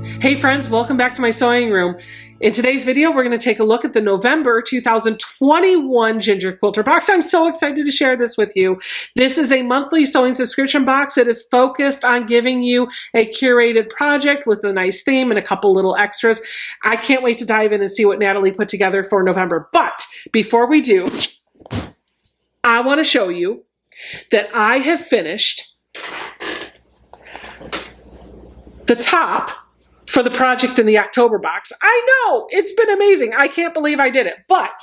Hey friends, welcome back to my sewing room. In today's video, we're going to take a look at the November 2021 Ginger Quilter box. I'm so excited to share this with you. This is a monthly sewing subscription box that is focused on giving you a curated project with a nice theme and a couple little extras. I can't wait to dive in and see what Natalie put together for November. But before we do, I want to show you that I have finished the top for the project in the October box. I know, it's been amazing. I can't believe I did it, but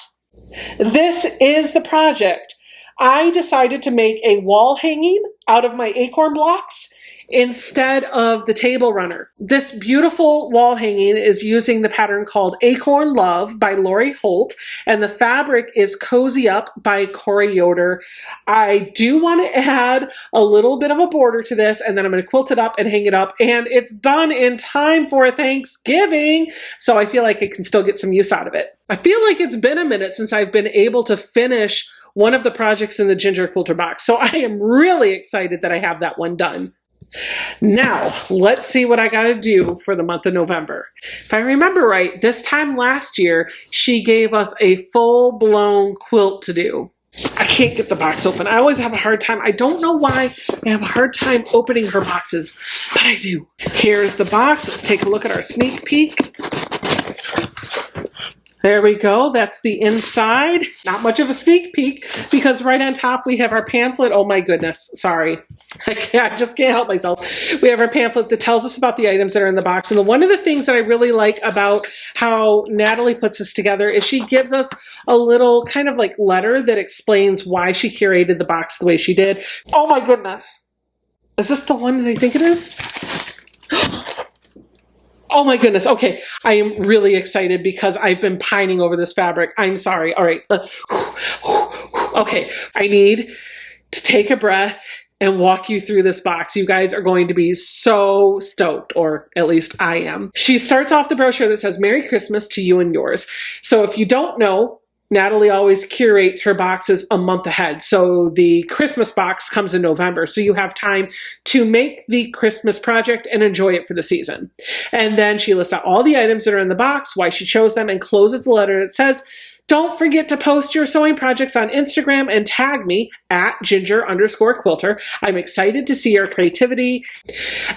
this is the project. I decided to make a wall hanging out of my acorn blocks instead of the table runner. This beautiful wall hanging is using the pattern called Acorn Love by Lori Holt, and the fabric is Cozy Up by Corey Yoder. I do want to add a little bit of a border to this, and then I'm going to quilt it up and hang it up, and it's done in time for Thanksgiving, so I feel like I can still get some use out of it. I feel like it's been a minute since I've been able to finish one of the projects in the Ginger Quilter box, so I am really excited that I have that one done. Now, let's see what I got to do for the month of November. If I remember right, this time last year, she gave us a full-blown quilt to do. I can't get the box open. I always have a hard time. I don't know why I have a hard time opening her boxes, but I do. Here's the box. Let's take a look at our sneak peek. There we go. That's the inside. Not much of a sneak peek because right on top we have our pamphlet. Oh my goodness. Sorry. I just can't help myself. We have our pamphlet that tells us about the items that are in the box. And one of the things that I really like about how Natalie puts this together is she gives us a little kind of like letter that explains why she curated the box the way she did. Oh my goodness. Is this the one that I think it is? Oh my goodness. Okay. I am really excited because I've been pining over this fabric. I'm sorry. All right. Okay. I need to take a breath and walk you through this box. You guys are going to be so stoked, or at least I am. She starts off the brochure that says, "Merry Christmas to you and yours." So if you don't know, Natalie always curates her boxes a month ahead. So the Christmas box comes in November. So you have time to make the Christmas project and enjoy it for the season. And then she lists out all the items that are in the box, why she chose them, and closes the letter that says, "Don't forget to post your sewing projects on Instagram and tag me at @ginger_quilter. I'm excited to see your creativity."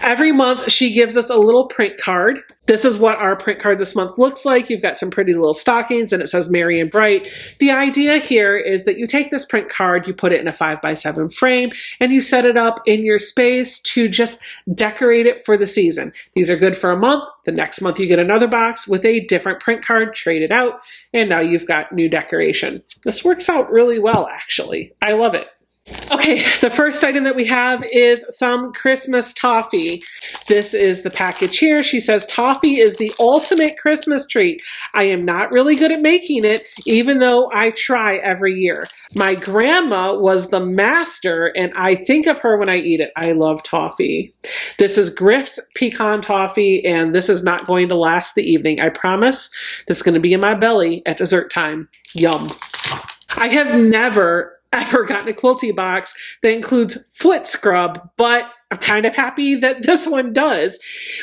Every month she gives us a little print card. This is what our print card this month looks like. You've got some pretty little stockings and it says Merry and Bright. The idea here is that you take this print card, you put it in a 5x7 frame, and you set it up in your space to just decorate it for the season. These are good for a month. The next month you get another box with a different print card, trade it out, and now you've got new decoration. This works out really well, actually. I love it. Okay, the first item that we have is some Christmas toffee. This is the package here. She says toffee is the ultimate Christmas treat. I am not really good at making it, even though I try every year. My grandma was the master, and I think of her when I eat it. I love toffee. This is Griff's pecan toffee, and this is not going to last the evening. I promise. This is going to be in my belly at dessert time. Yum. I have never ever gotten a quilty box that includes foot scrub, but I'm kind of happy that this one does.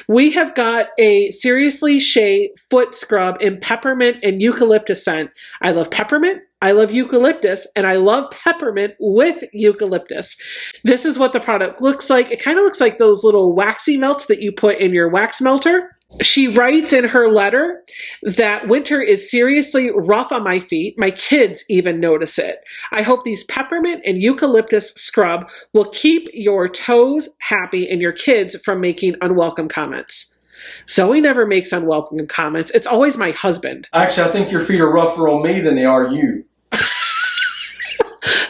We have got a Seriously Shea foot scrub in peppermint and eucalyptus scent. I love peppermint, I love eucalyptus, and I love peppermint with eucalyptus. This is what the product looks like. It kind of looks like those little waxy melts that you put in your wax melter. She writes in her letter that winter is seriously rough on my feet. My kids even notice it. I hope these peppermint and eucalyptus scrub will keep your toes happy and your kids from making unwelcome comments. Zoe never makes unwelcome comments. It's always my husband. Actually, I think your feet are rougher on me than they are you.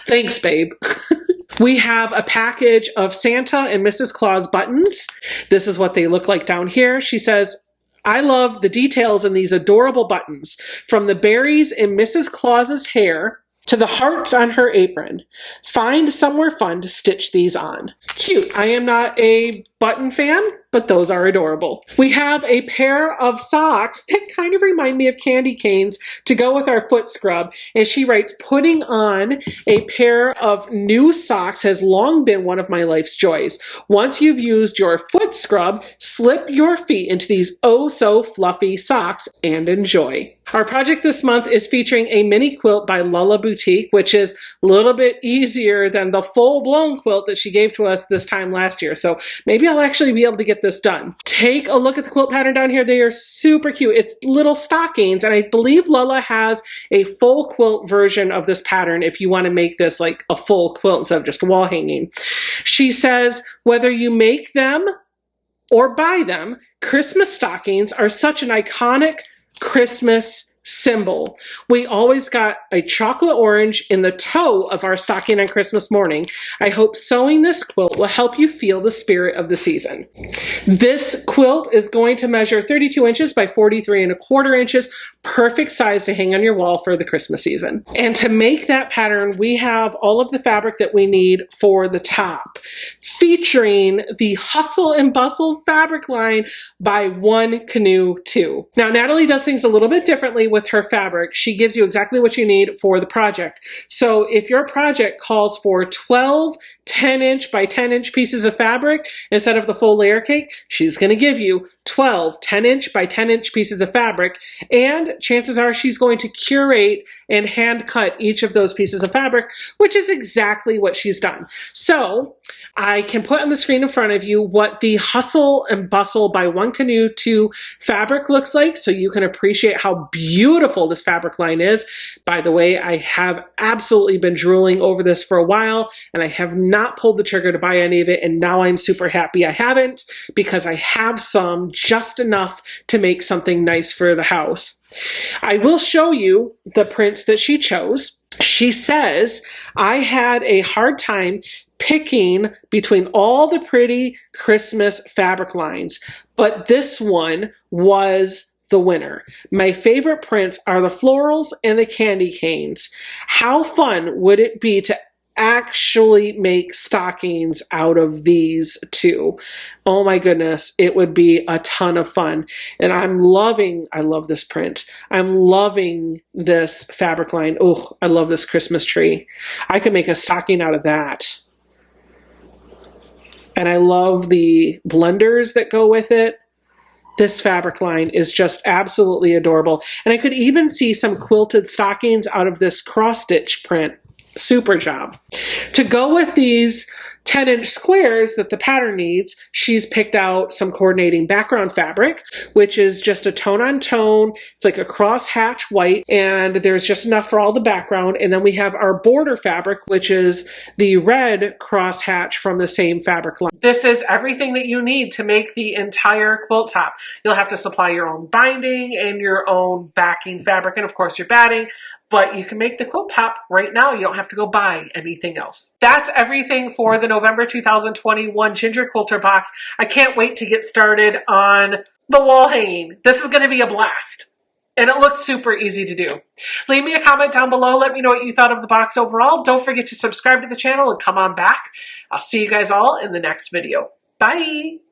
Thanks, babe. We have a package of Santa and Mrs. Claus buttons. This is what they look like down here. She says, "I love the details in these adorable buttons. From the berries in Mrs. Claus's hair To the hearts on her apron. Find somewhere fun to stitch these on. Cute. I am not a button fan, but those are adorable. We have a pair of socks that kind of remind me of candy canes to go with our foot scrub. And she writes, putting on a pair of new socks has long been one of my life's joys. Once you've used your foot scrub, slip your feet into these oh so fluffy socks and enjoy. Our project this month is featuring a mini quilt by Lulla Boutique, which is a little bit easier than the full-blown quilt that she gave to us this time last year. So maybe I'll actually be able to get this done. Take a look at the quilt pattern down here. They are super cute. It's little stockings, and I believe Lulla has a full quilt version of this pattern if you want to make this like a full quilt instead of just wall hanging. She says, whether you make them or buy them, Christmas stockings are such an iconic Christmas symbol. We always got a chocolate orange in the toe of our stocking on Christmas morning. I hope sewing this quilt will help you feel the spirit of the season. This quilt is going to measure 32 inches by 43¼ inches, perfect size to hang on your wall for the Christmas season. And to make that pattern, we have all of the fabric that we need for the top, featuring the Hustle and Bustle fabric line by One Canoe 2. Now, Natalie does things a little bit differently with her fabric. She gives you exactly what you need for the project. So if your project calls for 12 10-inch by 10-inch pieces of fabric instead of the full layer cake, she's going to give you 12 10-inch by 10-inch pieces of fabric, and chances are she's going to curate and hand cut each of those pieces of fabric, which is exactly what she's done. So I can put on the screen in front of you what the Hustle and Bustle by One Canoe 2 fabric looks like, so you can appreciate how beautiful this fabric line is. By the way, I have absolutely been drooling over this for a while, and I have not pulled the trigger to buy any of it, and now I'm super happy I haven't, because I have some, just enough to make something nice for the house. I will show you the prints that she chose. She says, I had a hard time picking between all the pretty Christmas fabric lines, but this one was the winner. My favorite prints are the florals and the candy canes. How fun would it be to actually make stockings out of these two? Oh my goodness, it would be a ton of fun. And I love this print. I'm loving this fabric line. Oh, I love this Christmas tree. I could make a stocking out of that. And I love the blenders that go with it. This fabric line is just absolutely adorable. And I could even see some quilted stockings out of this cross stitch print. Super job. To go with these 10-inch squares that the pattern needs, she's picked out some coordinating background fabric, which is just a tone-on-tone. It's like a cross-hatch white, and there's just enough for all the background. And then we have our border fabric, which is the red cross-hatch from the same fabric line. This is everything that you need to make the entire quilt top. You'll have to supply your own binding and your own backing fabric, and of course your batting. But you can make the quilt top right now. You don't have to go buy anything else. That's everything for the November 2021 Ginger Quilter box. I can't wait to get started on the wall hanging. This is going to be a blast. And it looks super easy to do. Leave me a comment down below. Let me know what you thought of the box overall. Don't forget to subscribe to the channel and come on back. I'll see you guys all in the next video. Bye.